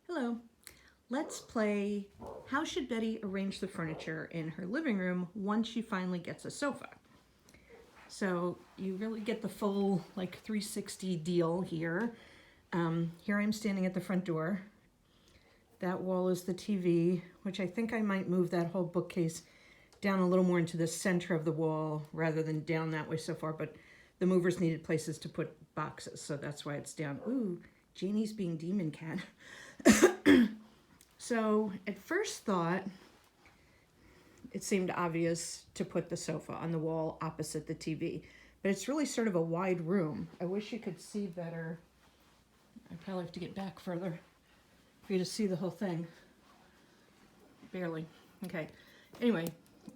Hello. Let's play How Should Betty Arrange the Furniture in Her Living Room Once She Finally Gets a Sofa. So you really get the full 360 deal here. Here I'm standing at the front door. That wall is the TV, which I think I might move that whole bookcase down a little more into the center of the wall rather than down that way so far, but the movers needed places to put boxes, so that's why it's down. Ooh, Janie's being demon cat. So at first thought, it seemed obvious to put the sofa on the wall opposite the TV, but it's really sort of a wide room. I wish you could see better. I probably have to get back further for you to see the whole thing. Barely. Okay. Anyway,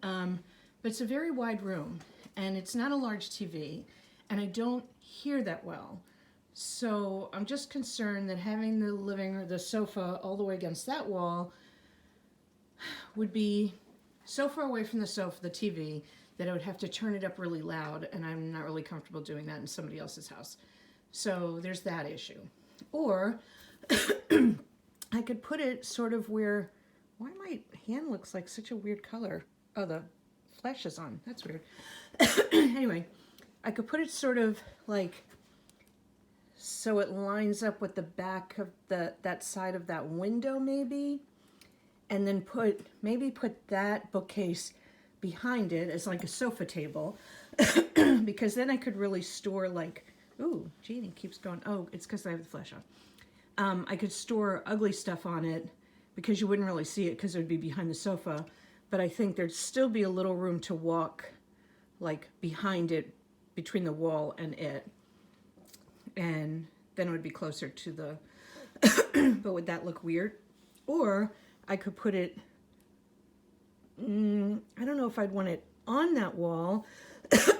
but it's a very wide room, and it's not a large TV, and I don't hear that well. So I'm just concerned that having the sofa all the way against that wall would be so far away from the sofa, the TV, that I would have to turn it up really loud, and I'm not really comfortable doing that in somebody else's house. So there's that issue. Or I could put it sort of where, why my hand looks like such a weird color? Oh, the flash is on. That's weird. Anyway, I could put it sort of like so it lines up with the back of that side of that window maybe, and then put that bookcase behind it as like a sofa table, because then I could really store ooh, Jeannie keeps going, oh, it's because I have the flash on. I could store ugly stuff on it because you wouldn't really see it because it would be behind the sofa, but I think there'd still be a little room to walk behind it, between the wall and it. And then it would be closer to the, but would that look weird? Or I could put it, I don't know if I'd want it on that wall,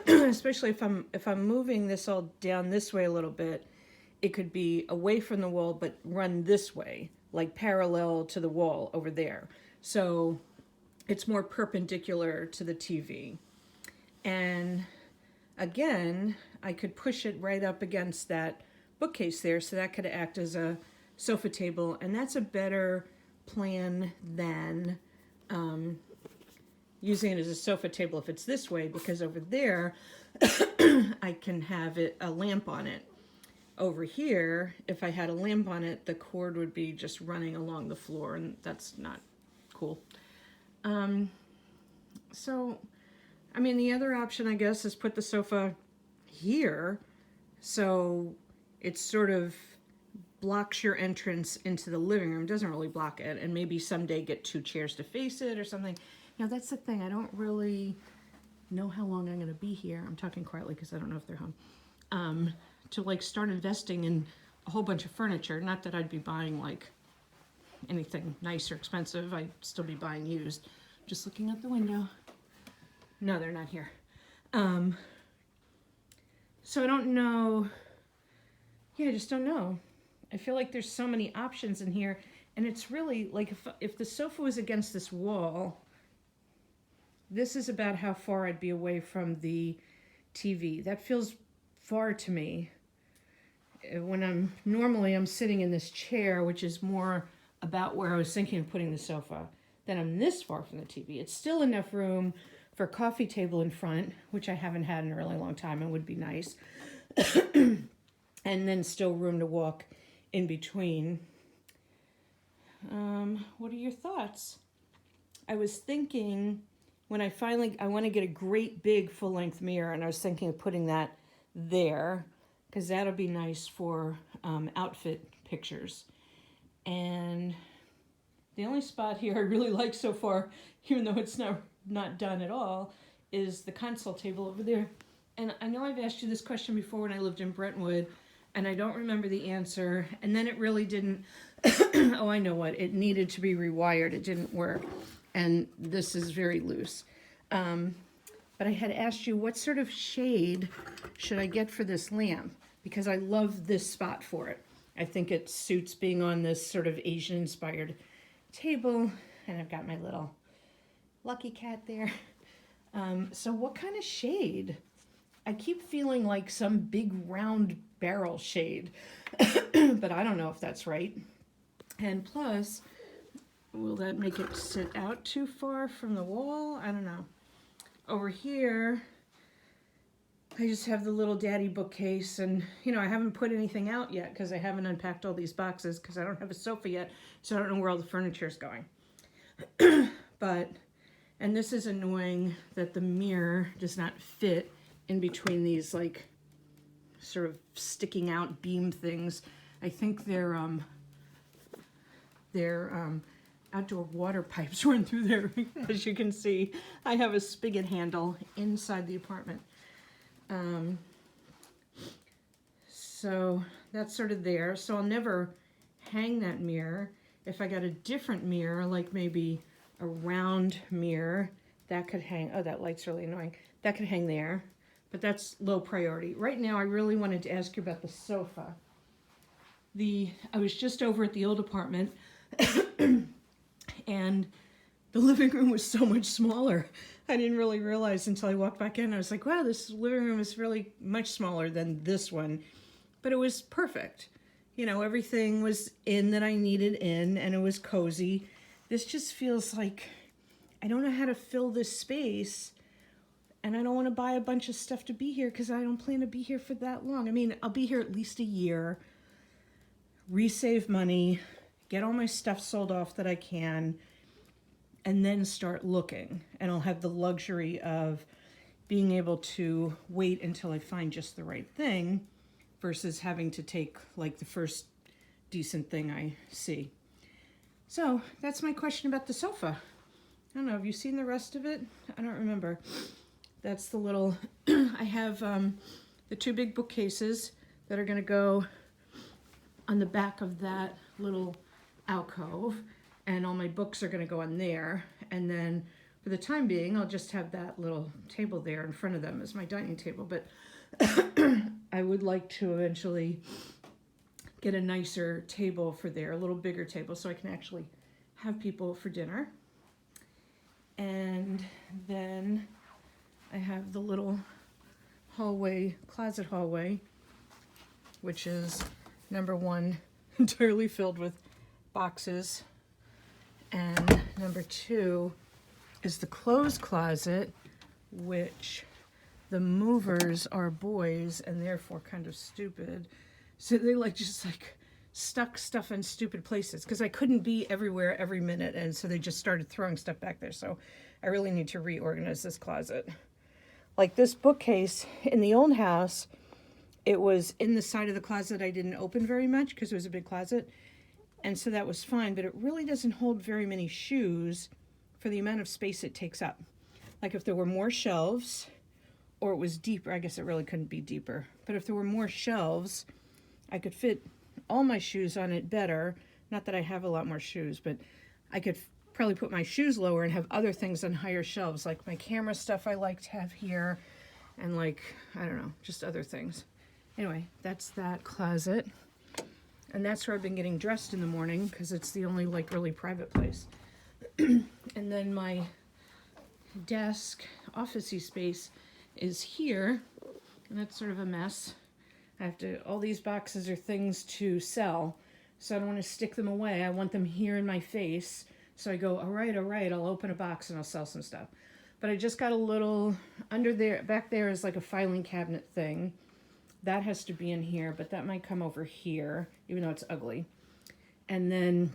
especially if I'm moving this all down this way a little bit. It could be away from the wall, but run this way, like parallel to the wall over there. So it's more perpendicular to the TV. And again, I could push it right up against that bookcase there, so that could act as a sofa table, and that's a better plan than using it as a sofa table if it's this way, because over there I can have a lamp on it. Over here, if I had a lamp on it, the cord would be just running along the floor, and that's not cool. So, I mean, the other option, I guess, is put the sofa here, so it sort of blocks your entrance into the living room. Doesn't really block it, and maybe someday get two chairs to face it or something. You know, that's the thing. I don't really know how long I'm going to be here. I'm talking quietly because I don't know if they're home. To start investing in a whole bunch of furniture. Not that I'd be buying anything nice or expensive. I'd still be buying used. Just looking out the window. No, they're not here. So I don't know. Yeah, I just don't know. I feel like there's so many options in here, and it's really like if the sofa was against this wall, this is about how far I'd be away from the TV. That feels far to me. When I'm sitting in this chair, which is more about where I was thinking of putting the sofa, then I'm this far from the TV. It's still enough room for a coffee table in front, which I haven't had in a really long time and would be nice. And then still room to walk in between. What are your thoughts? I was thinking when I want to get a great big full-length mirror, and I was thinking of putting that there because that'll be nice for outfit pictures. And the only spot here I really like so far, even though it's not done at all, is the console table over there. And I know I've asked you this question before when I lived in Brentwood, and I don't remember the answer. And then it really didn't, oh, I know what, it needed to be rewired. It didn't work. And this is very loose. But I had asked you, what sort of shade should I get for this lamp? Because I love this spot for it. I think it suits being on this sort of Asian-inspired table. And I've got my little lucky cat there. So what kind of shade? I keep feeling like some big round barrel shade, but I don't know if that's right. And plus, will that make it sit out too far from the wall? I don't know. Over here, I just have the little daddy bookcase, and I haven't put anything out yet because I haven't unpacked all these boxes because I don't have a sofa yet, so I don't know where all the furniture is going. And this is annoying that the mirror does not fit in between these like sort of sticking out beam things. I think they're outdoor water pipes run through there. As you can see, I have a spigot handle inside the apartment. So that's sort of there. So I'll never hang that mirror. If I got a different mirror, like maybe a round mirror, that could hang. Oh, that light's really annoying. That could hang there, but that's low priority. Right now, I really wanted to ask you about the sofa. I was just over at the old apartment, and the living room was so much smaller. I didn't really realize until I walked back in. I was like, wow, this living room is really much smaller than this one. But it was perfect. Everything was in that I needed in, and it was cozy. This just feels like I don't know how to fill this space, and I don't want to buy a bunch of stuff to be here because I don't plan to be here for that long. I mean, I'll be here at least a year, resave money, get all my stuff sold off that I can, and then start looking. And I'll have the luxury of being able to wait until I find just the right thing versus having to take like the first decent thing I see. So that's my question about the sofa. I don't know, have you seen the rest of it? I don't remember. That's the little, I have the two big bookcases that are gonna go on the back of that little alcove, and all my books are gonna go on there. And then for the time being, I'll just have that little table there in front of them as my dining table. But I would like to eventually get a nicer table for there, a little bigger table, so I can actually have people for dinner. And then I have the little hallway, closet hallway, which is number one, entirely filled with boxes. And number two is the clothes closet, which the movers are boys and therefore kind of stupid. So they just stuck stuff in stupid places because I couldn't be everywhere every minute. And so they just started throwing stuff back there. So I really need to reorganize this closet. Like this bookcase in the old house, it was in the side of the closet I didn't open very much because it was a big closet. And so that was fine, but it really doesn't hold very many shoes for the amount of space it takes up. Like if there were more shelves, or it was deeper, I guess it really couldn't be deeper. But if there were more shelves, I could fit all my shoes on it better. Not that I have a lot more shoes, but I could probably put my shoes lower and have other things on higher shelves, like my camera stuff I like to have here, and like, I don't know, just other things. Anyway, that's that closet. And that's where I've been getting dressed in the morning because it's the only like really private place. And then my desk, office-y space is here, and that's sort of a mess. All these boxes are things to sell, so I don't want to stick them away. I want them here in my face. So I go, all right, I'll open a box and I'll sell some stuff. But I just got a little, under there, back there is like a filing cabinet thing. That has to be in here, but that might come over here, even though it's ugly. And then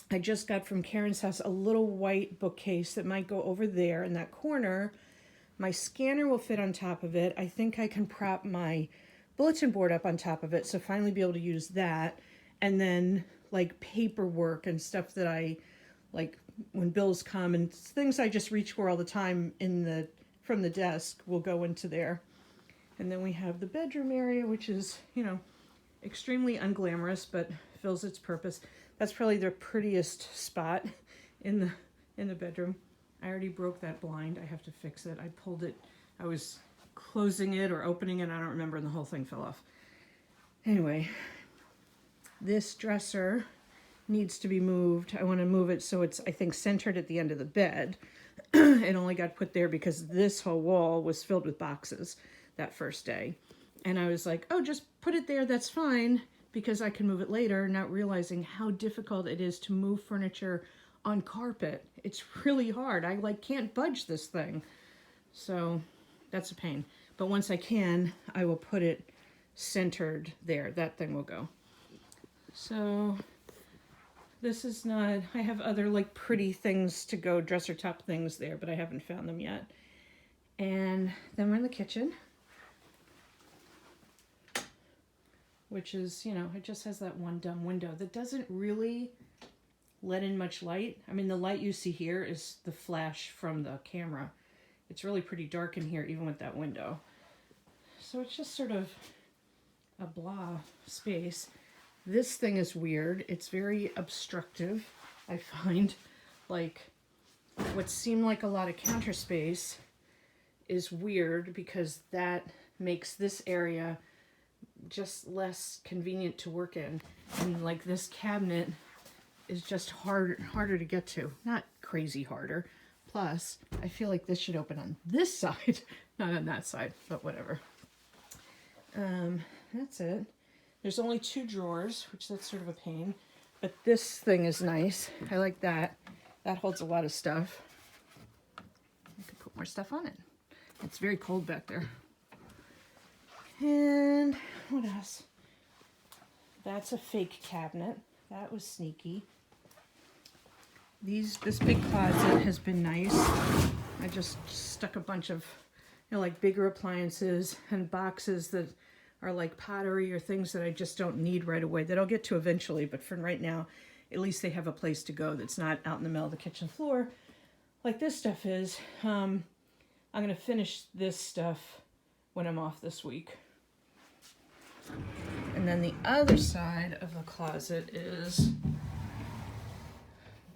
I just got from Karen's house a little white bookcase that might go over there in that corner. My scanner will fit on top of it. I think I can prop my bulletin board up on top of it, so finally be able to use that. And then like paperwork and stuff that I like when bills come and things I just reach for all the time from the desk will go into there. And then we have the bedroom area, which is, extremely unglamorous, but fills its purpose. That's probably the prettiest spot in the bedroom. I already broke that blind. I have to fix it. I pulled it. I was closing it or opening it. I don't remember, and the whole thing fell off. Anyway, this dresser needs to be moved. I want to move it so it's, I think, centered at the end of the bed. It only got put there because this whole wall was filled with boxes that first day. And I was like, oh, just put it there. That's fine. because I can move it later, not realizing how difficult it is to move furniture on carpet. It's really hard. I like can't budge this thing. So that's a pain. But once I can, I will put it centered there. That thing will go. So this is not, I have other like pretty things to go, dresser top things there, but I haven't found them yet. And then we're in the kitchen, which is, you know, it just has that one dumb window that doesn't really let in much light. I mean, the light you see here is the flash from the camera. It's really pretty dark in here, even with that window. So it's just sort of a blah space. This thing is weird. It's very obstructive, I find. Like, what seemed like a lot of counter space is weird because that makes this area just less convenient to work in. And like this cabinet is just harder to get to. Not crazy harder. Plus, I feel like this should open on this side, not on that side, but whatever. That's it. There's only 2 drawers, which that's sort of a pain, but this thing is nice. I like that. That holds a lot of stuff. I could put more stuff on it. It's very cold back there. And what else? That's a fake cabinet. That was sneaky. This big closet has been nice. I just stuck a bunch of, you know, like bigger appliances and boxes that are like pottery or things that I just don't need right away, that I'll get to eventually, but for right now, at least they have a place to go that's not out in the middle of the kitchen floor like this stuff is. I'm gonna finish this stuff when I'm off this week. And then the other side of the closet is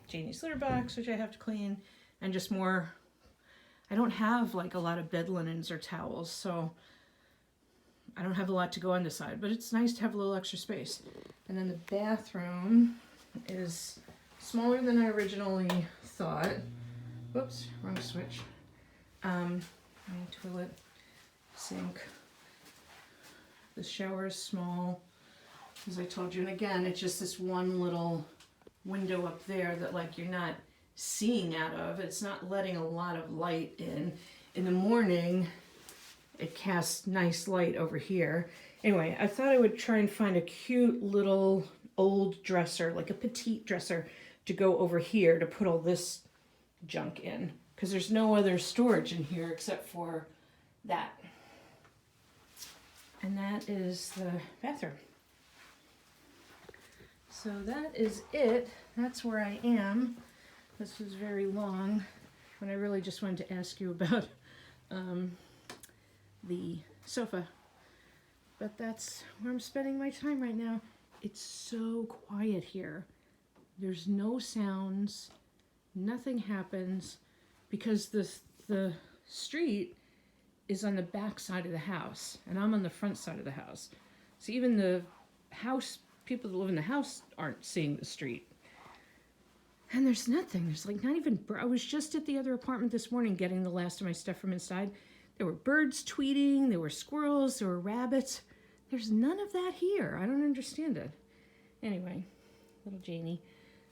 Janie's litter box, which I have to clean, and just more, I don't have like a lot of bed linens or towels, so I don't have a lot to go on this side, but it's nice to have a little extra space. And then the bathroom is smaller than I originally thought. Whoops, wrong switch. Toilet, sink. The shower is small, as I told you. And again, it's just this one little window up there that like you're not seeing out of. It's not letting a lot of light in. In the morning, it casts nice light over here. Anyway, I thought I would try and find a cute little old dresser, like a petite dresser, to go over here to put all this junk in. Because there's no other storage in here except for that. And that is the bathroom. So that is it. That's where I am. This was very long, when I really just wanted to ask you about the sofa. But that's where I'm spending my time right now. It's so quiet here. There's no sounds. Nothing happens because the street is on the back side of the house and I'm on the front side of the house. So even the house, people that live in the house aren't seeing the street. And there's nothing. There's like not even, I was just at the other apartment this morning getting the last of my stuff from inside. There were birds tweeting, there were squirrels, there were rabbits. There's none of that here. I don't understand it. Anyway, little Janie.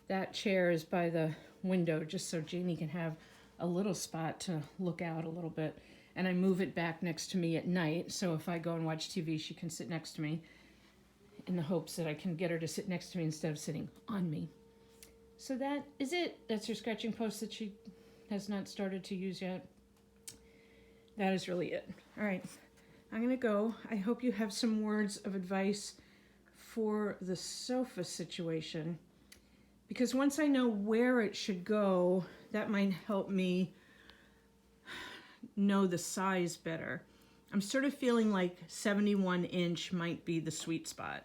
That chair is by the window just so Janie can have a little spot to look out a little bit. And I move it back next to me at night, so if I go and watch TV, she can sit next to me in the hopes that I can get her to sit next to me instead of sitting on me. So that is it. That's her scratching post that she has not started to use yet. That is really it. All right, I'm gonna go. I hope you have some words of advice for the sofa situation, because once I know where it should go, that might help me know the size better. I'm sort of feeling like 71 inch might be the sweet spot.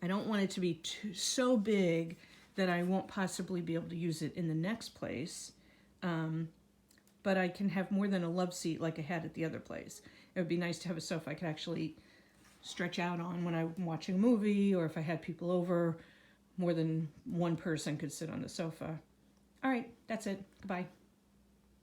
I don't want it to be so big that I won't possibly be able to use it in the next place. But I can have more than a love seat like I had at the other place. It would be nice to have a sofa I could actually stretch out on when I'm watching a movie, or if I had people over, more than one person could sit on the sofa. All right, that's it. Goodbye.